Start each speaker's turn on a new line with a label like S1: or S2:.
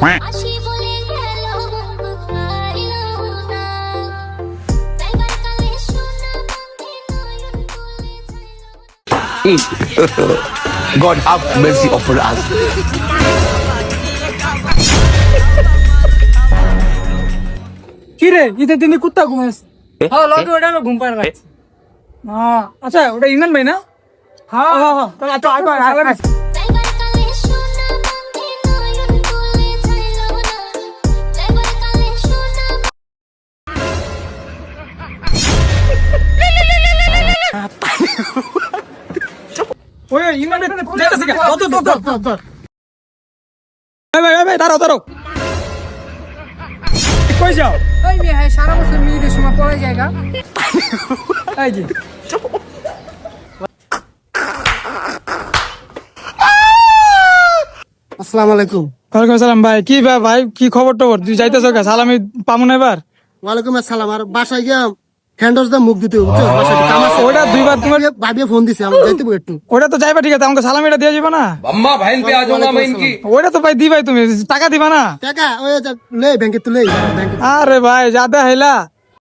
S1: God have mercy upon us.
S2: কি রে ঈদের দিনে কুত্তা ঘুমাস? হ্যাঁ লগে ওটা আমি ঘুম পাড়া রাখছি। হ্যাঁ আচ্ছা ওটা ইমরান ভাই না? হ্যাঁ হ্যাঁ হ্যাঁ তাহলে আচ্ছা আয় ওই ইমরান ভাই যাইতাছে কে? ধর ভাই দাঁড়াও কই যাও?
S3: ওই মেয়ে হ্যাঁ সারা বছর মেয়েদের সময় পড়ে জায়গা।
S2: এই যে
S4: আসসালামু আলাইকুম।
S2: ওয়ালাইকুম আসসালাম ভাই কি ভাই কি খবর টবর তুই যাইতেছ কে সালামি পামু না এবার
S4: ওয়ালাইকুম আসসালাম। আর বাসায় গিয়া হ্যান্ডস দা মুখ দিতে বুঝছো, বাসায় কাম আছে।
S2: ওটা দুইবার তোমার
S4: ভাবিয়ে ফোন দিছে, আমি যাইতে বই একটু।
S2: ওটা তো যাইবা ঠিক আছে আমাকে সালামিটা দিয়ে যাবে না
S1: अम्मा बहन पे आ जाऊंगा मैं इनकी।
S2: ওটা তো ভাই দিবাই তুমি টাকা দিবা না
S4: টাকা ওই যে লে ব্যাংকে তো লে ব্যাংকে।
S2: আরে ভাই যাদা হেলা